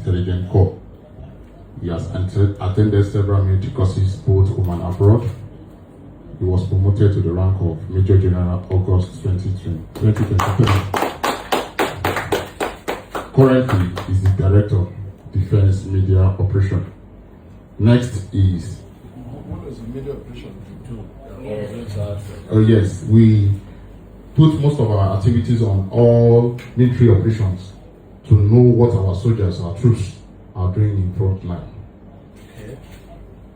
Intelligence Corps. He has attended several military courses both home and abroad. He was promoted to the rank of Major General August 2023. Currently, is the Director, Defense Media Operation. Next is... What does the media operation do? Oh yes, we put most of our activities on all military operations to know what our soldiers, our troops are doing in front line. Okay.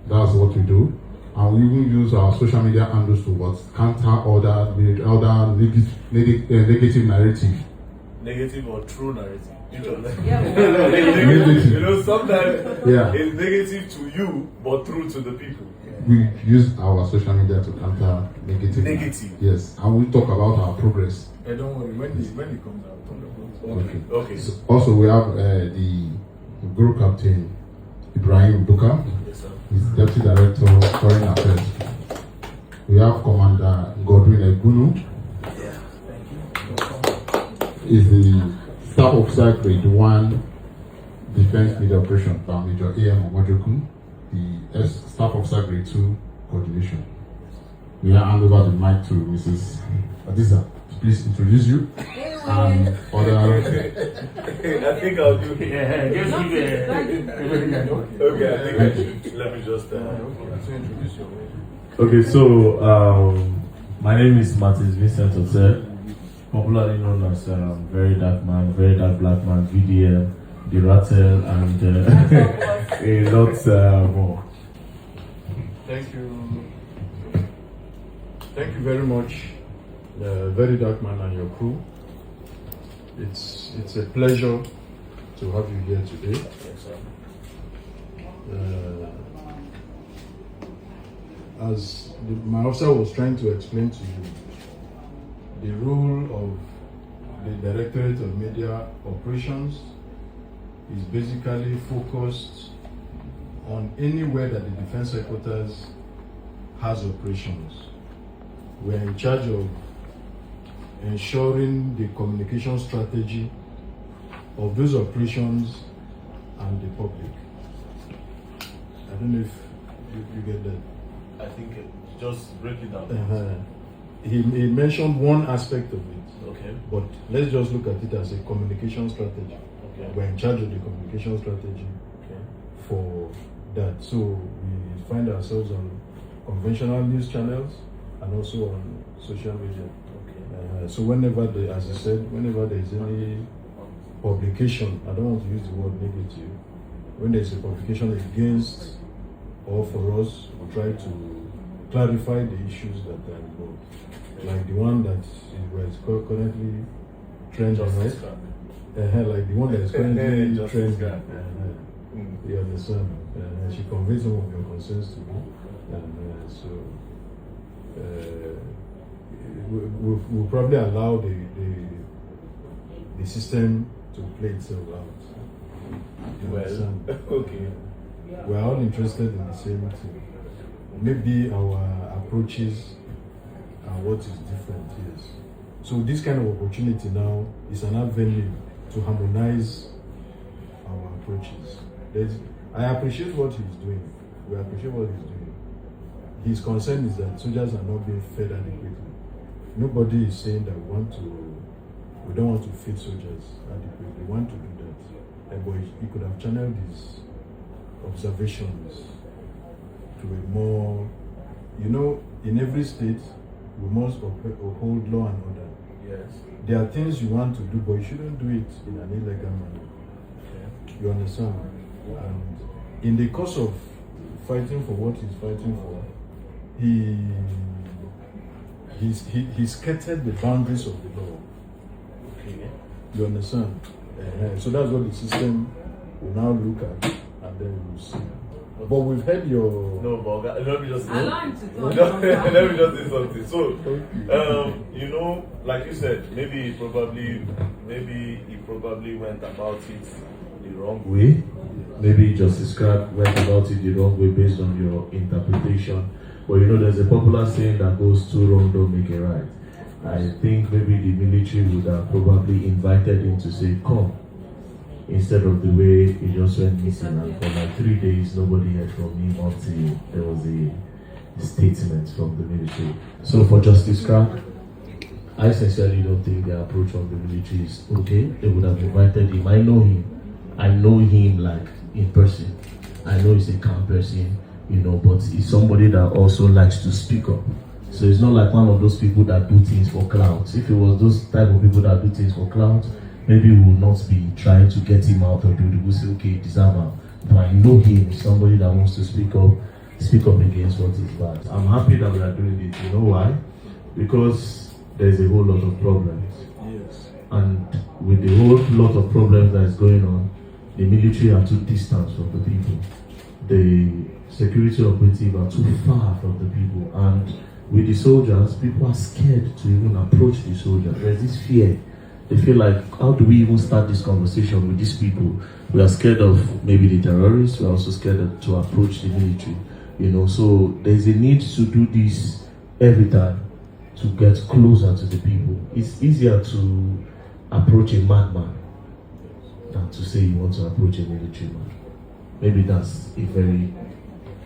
That's what we do. And we even use our social media handles to counter other negative narrative. Negative or true narrative? Which of them? Negative. You know, sometimes it's negative to you, but true to the people. We use our social media to counter negative. Negative. Yes, and we talk about our progress. Hey, don't worry, when it comes out, talk about it. Okay. So also, we have the group captain Ibrahim Buka. Yes, sir. He's Deputy Director of Foreign Affairs. We have Commander Godwin Egunu. Yeah, thank you. He's the Staff Officer Grade 1 Defense Media Operation by Major A.M. Omadokun, the Staff Officer Grade 2 Coordination. We now hand over the mic to Mrs. Adisa. Please introduce you and other. I think I'll do it. Yeah, just give it. Okay, I think let me just. So introduce your way. Okay, so my name is Martins Vincent Ose, popularly known as Very Dark Man, Very Dark Black Man, VDM, The Rattle, and a lot more. Thank you. Thank you very much, Very Dark Man and your crew. It's a pleasure to have you here today. Yes, sir. As my officer was trying to explain to you, the role of the Directorate of Media Operations is basically focused on anywhere that the Defense Headquarters has operations. We are in charge of ensuring the communication strategy of those operations and the public. I don't know if you get that. I think just break it down. He mentioned one aspect of it, Okay. but let's just look at it as a communication strategy. Okay. We're in charge of the communication strategy Okay. for that. So we find ourselves on conventional news channels and also on social media. Okay. So whenever, as I said, whenever there is any publication, I don't want to use the word negative, when there is a publication against or for us, we try to clarify the issues that are involved. Like the one that is currently trending, Justice right? Like the one that is currently Justice trending. You understand? She conveyed some of your concerns to me. So we'll probably allow the system to play itself out. You understand? Okay. We're all interested in the same thing. Maybe our approaches are what is different, yes. So this kind of opportunity now is an avenue to harmonize our approaches. I appreciate what he's doing. We appreciate what he's doing. His concern is that soldiers are not being fed adequately. Nobody is saying that we don't want to feed soldiers adequately. We want to do that. But he could have channeled his observations to a more, in every state, we must uphold law and order. Yes. There are things you want to do, but you shouldn't do it in an illegal manner. Okay. You understand? And in the course of fighting for what he's fighting for, he skirted the boundaries of the law. Okay. You understand? So that's what the system will now look at, and then we'll see. But we've heard your... No, but let me just... Allow him to talk. Let me just say something. So, like you said, maybe he probably went about it the wrong way. Maybe Justice Crabb went about it the wrong way based on your interpretation. But there's a popular saying that goes two wrong don't make a right. I think maybe the military would have probably invited him to say, come, instead of the way he just went missing. And for like 3 days, nobody heard from him until there was a statement from the military. So for Justice Crack, I sincerely don't think the approach from the military is okay. They would have invited him. I know him. I know him like in person. I know he's a calm person, but he's somebody that also likes to speak up. So it's not like one of those people that do things for clout. If it was those type of people that do things for clout, maybe we will not be trying to get him out of the way. We'll say, okay, deserve him. But I know him is somebody that wants to speak up against what is bad. I'm happy that we are doing it. You know why? Because there's a whole lot of problems. Yes. And with the whole lot of problems that is going on, the military are too distant from the people. The security operative are too far from the people. And with the soldiers, people are scared to even approach the soldiers. There's this fear. They feel like, how do we even start this conversation with these people? We are scared of maybe the terrorists. We are also scared to approach the military. So there's a need to do this every time to get closer to the people. It's easier to approach a madman than to say you want to approach a military man. Maybe that's a very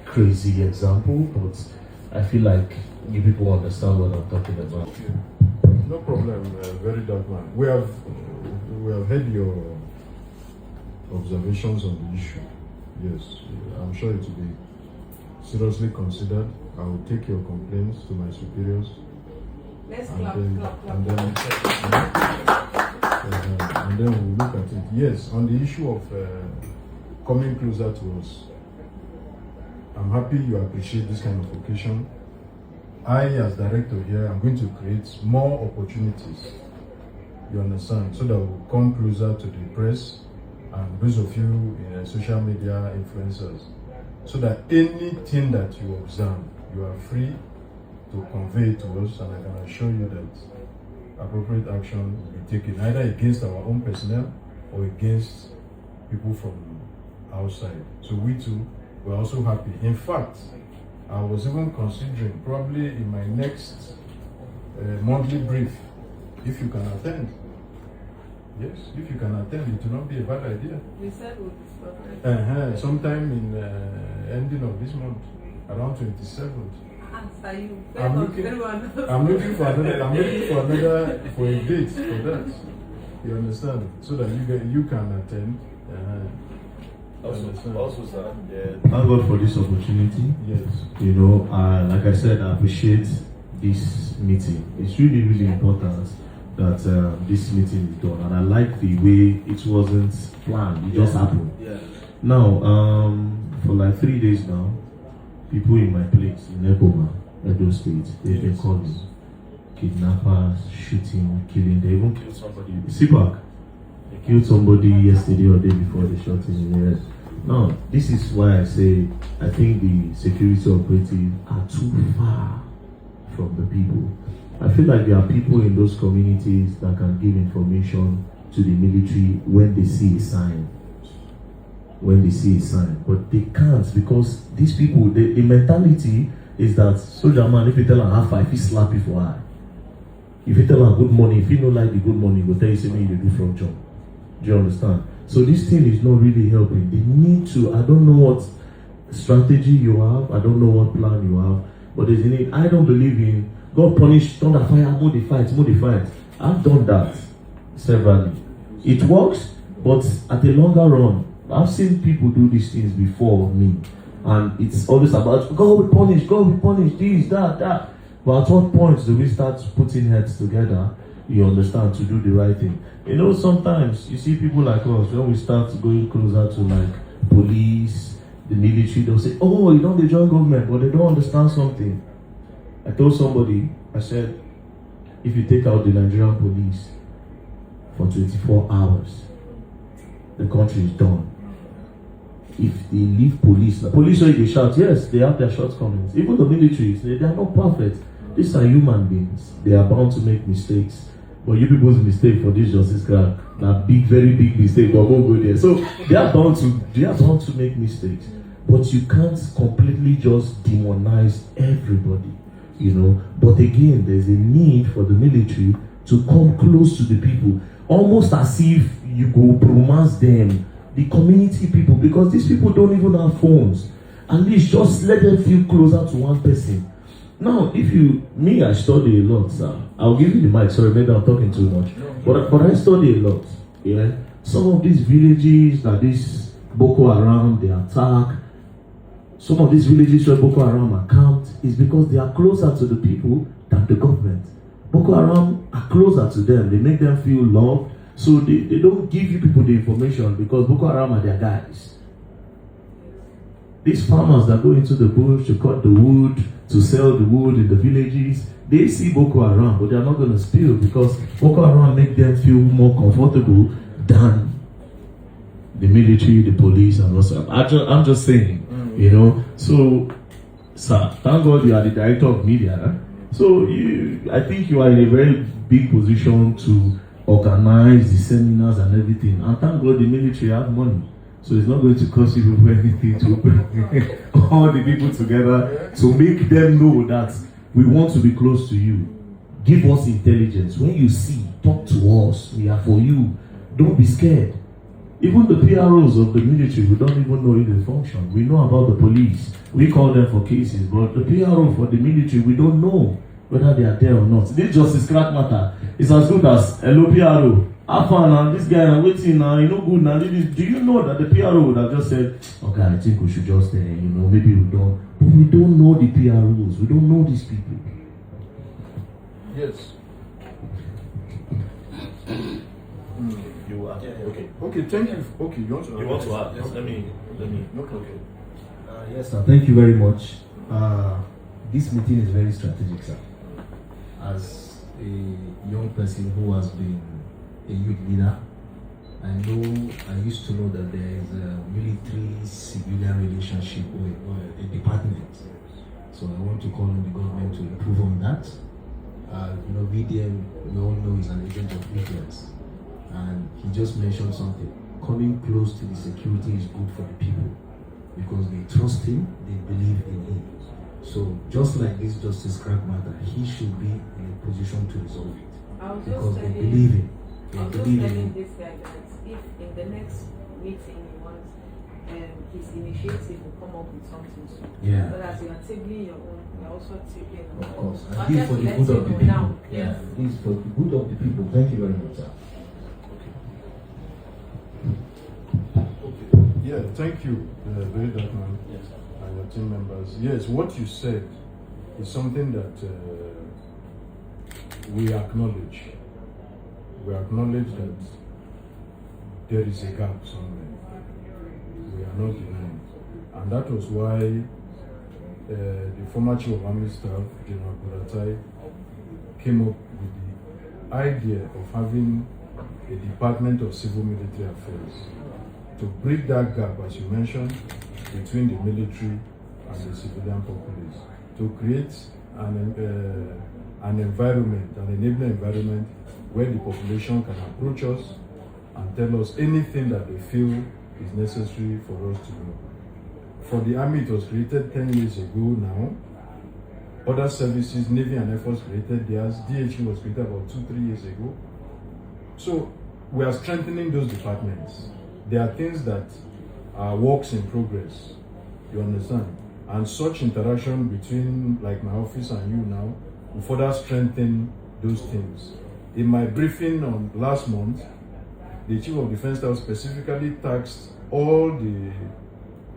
crazy example, but I feel like you people understand what I'm talking about. No problem, very dark man. We have heard your observations on the issue. Yes, I'm sure it will be seriously considered. I will take your complaints to my superiors. Let's And clap, then- clap, clap. And then we'll look at it. Yes, on the issue of coming closer to us, I'm happy you appreciate this kind of occasion. I, as director here, I'm going to create more opportunities, you understand, so that we'll come closer to the press and those of you in social media influencers, so that anything that you observe, you are free to convey it to us, and I can assure you that appropriate action will be taken either against our own personnel or against people from outside. So we too, we're also happy. In fact, I was even considering probably in my next monthly brief, if you can attend. Yes, if you can attend, it will not be a bad idea. We said we'll discuss it. Sometime in ending of this month, around 27th. Answer you. I'm looking for a date for that. You understand? So that you can attend. Also, sir, Thank God for this opportunity. Yes. Like I said, I appreciate this meeting. It's really, really important that this meeting is done, and I like the way it wasn't planned; it just happened. yeah. Now, for like 3 days now, people in my place in Ekoma, Edo State, they've been calling kidnappers, shooting, killing. They even killed somebody. Sipak, they killed somebody yesterday or day before they shot him in the head. Now, this is why I say I think the security operatives are too far from the people. I feel like there are people in those communities that can give information to the military when they see a sign. But they can't, because these people, the mentality is that soldier man, if you tell him half five, he slap you for eye. If you tell him good money, if you don't like the good money, he will tell you something you do from job. Do you understand? So this thing is not really helping. They need to, I don't know what strategy you have, I don't know what plan you have, but there's a need. I don't believe in God punish, thunder fire, modify. I've done that severally. It works, but at a longer run, I've seen people do these things before me, and it's always about God will punish, this, that. But at what point do we start putting heads together, you understand, to do the right thing? Sometimes you see people like us, when we start going closer to like police, the military, they'll say, oh, they join government, but they don't understand something. I told somebody, I said, if you take out the Nigerian police for 24 hours, the country is done. If they leave police they shout, yes, they have their shortcomings. Even the militaries, they are not perfect. These are human beings. They are bound to make mistakes. But you people's mistake for this justice crack, that big, very big mistake, but won't go there. So they are bound to make mistakes. But you can't completely just demonize everybody, But again, there's a need for the military to come close to the people, almost as if you go romance them, the community people, because these people don't even have phones. At least just let them feel closer to one person. Now, I study a lot, sir. I'll give you the mic. Sorry, maybe I'm talking too much. But I study a lot. Yeah, some of these villages that this Boko Haram they attack, some of these villages where Boko Haram are camped is because they are closer to the people than the government. Boko Haram are closer to them. They make them feel loved. So they don't give you people the information because Boko Haram are their guys. These farmers that go into the bush to cut the wood, to sell the wood in the villages, they see Boko Haram, but they are not going to spill because Boko Haram make them feel more comfortable than the military, the police, and also. I'm just saying, you know. So, sir, thank God you are the director of media. Huh? So, I think you are in a very big position to organize the seminars and everything. And thank God the military have money. So it's not going to cost you anything to bring all the people together to make them know that we want to be close to you. Give us intelligence. When you see, talk to us. We are for you. Don't be scared. Even the PROs of the military, we don't even know if they function. We know about the police. We call them for cases. But the PRO for the military, we don't know whether they are there or not. This justice crack matter. It's as good as hello PRO. Now, this guy now waiting now, you know good now. Do you know that the PRO would have just said, okay, I think we should just, maybe we don't. But we don't know the PROs. We don't know these people. Yes. You are okay. Okay, thank you. Okay, you want to add? You want to add? Yes. Let me. Okay. Yes, sir. Thank you very much. This meeting is very strategic, sir. As a young person who has been a youth leader, I used to know that there is a military-civilian relationship or a department. So I want to call on the government to improve on that. VDM, we all know, is an agent of influence. And he just mentioned something. Coming close to the security is good for the people because they trust him, they believe in him. So just like this justice crack matter, he should be in a position to resolve it because they believe him. I was just telling this guy that if in the next meeting he wants his initiative will come up with something soon. Yeah. But as you are tabling your own, you are also tabling your Of own. course. So And this for the good of the people. now. Yeah. This for the good of the people. Thank you very much, sir. Okay. Yeah, thank you, very dark man. Yes. And your team members. Yes, what you said is something that we acknowledge. We acknowledge that there is a gap somewhere. We are not denying. And that was why the former Chief of Army Staff, General Buratai, came up with the idea of having a Department of Civil Military Affairs to bridge that gap, as you mentioned, between the military and the civilian populace, to create an environment, an enabling environment where the population can approach us and tell us anything that they feel is necessary for us to know. For the Army, it was created 10 years ago now. Other services, Navy and Air Force created theirs. DHE was created about 2-3 years ago. So we are strengthening those departments. There are things that are works in progress. You understand? And such interaction between like my office and you now will further strengthen those things. In my briefing on last month, the Chief of Defense Staff specifically tasked all the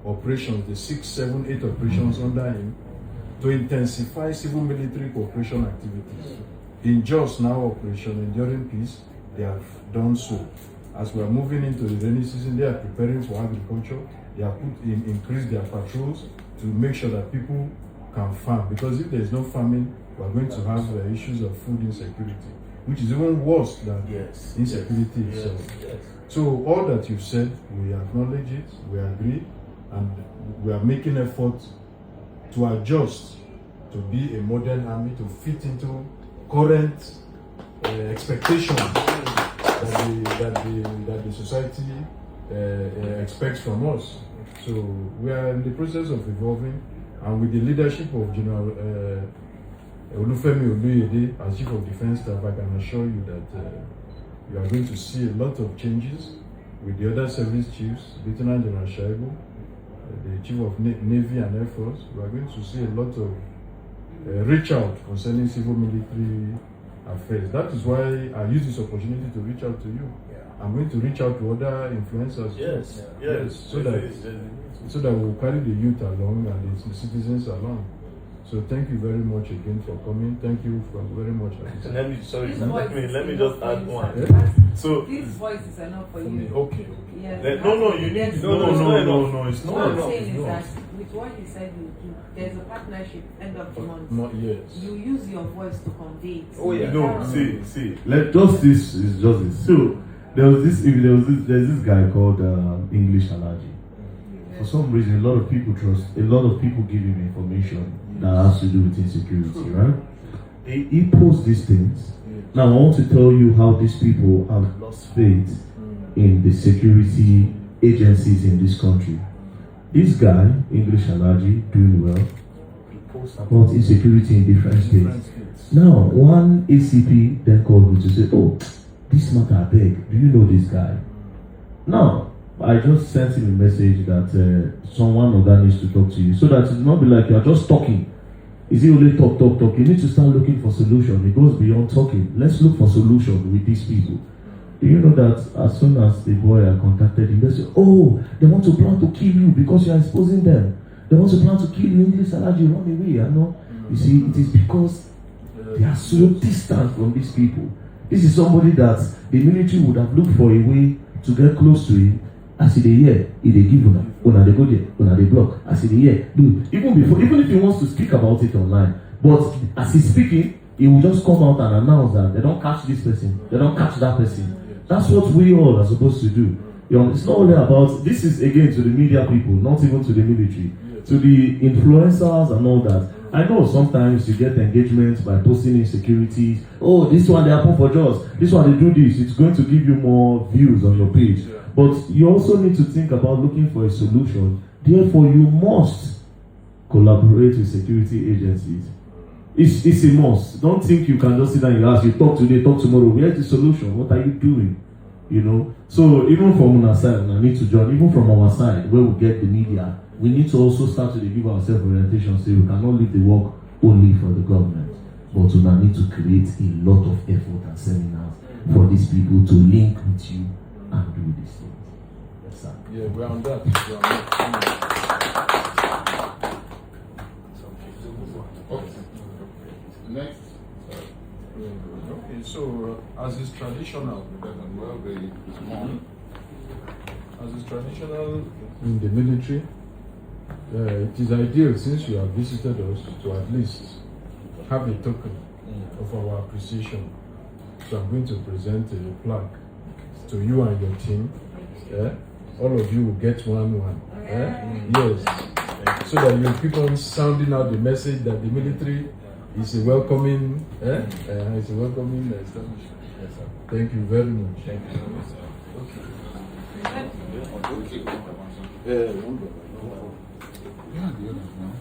operations, the 6, 7, 8 operations under him, to intensify civil-military cooperation activities. In just now operation Enduring Peace, they have done so. As we are moving into the rainy season, they are preparing for agriculture. They have increased their patrols to make sure that people can farm. Because if there is no farming, we are going to have issues of food insecurity, which is even worse than insecurity itself. Yes. So all that you've said, we acknowledge it, we agree, and we are making efforts to adjust to be a modern army, to fit into current expectations that the society expects from us. So we are in the process of evolving, and with the leadership of General Olufemi Oluyede as Chief of Defense Staff, I can assure you that You are going to see a lot of changes with the other service chiefs, Lieutenant General Shaibu, the Chief of Navy and Air Force. We are going to see a lot of reach out concerning civil military affairs. That is why I use this opportunity to reach out to you. I'm going to reach out to other influencers. Yes. So that we will carry the youth along and the citizens along. So thank you very much again for coming. Thank you very much. Let me just add one. Yeah? So this voice is enough for For you. me, okay. Yes. no, you need Yes. no, it's What not I'm enough. saying is that with what you said you do, there's a partnership end of the month. Yes. You use your voice to convey it. Oh, yeah. No, see. Just this is just this. So there's this guy called English Allergy. For some reason, a lot of people give him information that has to do with insecurity, right? He posts these things. Now I want to tell you how these people have lost faith in the security agencies in this country. This guy, English Allergy, doing well, he posts about insecurity in different states. Now, one ACP then called me to say, "Oh, this matter, I beg, do you know this guy?" Now, I just sent him a message that someone of that needs to talk to you, so that it will not be like you are just talking. Is it only talk? You need to start looking for solution. It goes beyond talking. Let's look for solution with these people. Do you know that as soon as the boy I contacted him, they say, "Oh, they want to plan to kill you because you are exposing them. They want to plan to kill you. English Allergy, run away." I know. You see, it is because they are so distant from these people. This is somebody that the military would have looked for a way to get close to him. As he dey hear, he dey give una dey go there, una dey block. As he dey hear, do even if he wants to speak about it online, but as he's speaking, he will just come out and announce that they don't catch this person, they don't catch that person. That's what we all are supposed to do. You know, it's not only about, this is again to the media people, not even to the military, to the influencers and all that. I know sometimes you get engagements by posting insecurities. Oh, this one they happen for jobs. This one they do this. It's going to give you more views on your page. But you also need to think about looking for a solution. Therefore, you must collaborate with security agencies. It's a must. Don't think you can just sit down and ask, you talk today, talk tomorrow. Where's the solution? What are you doing? You know? So even from our side, I need to join, even from our side, where we get the media, we need to also start to give ourselves orientation, so we cannot leave the work only for the government. But we now need to create a lot of effort and seminars for these people to link with you and do these things. Yes, sir. Yeah, we're on that. We are on Next. Okay, so as is traditional, in the military, it is ideal, since you have visited us, to at least have a token of our appreciation. So I'm going to present a plaque to you and your team. All of you will get one. Yes. So that you keep on sounding out the message that the military is a welcoming, it's a welcoming establishment. Yes, sir. Thank you very much. Thank you so much, sir. Yeah, the others now.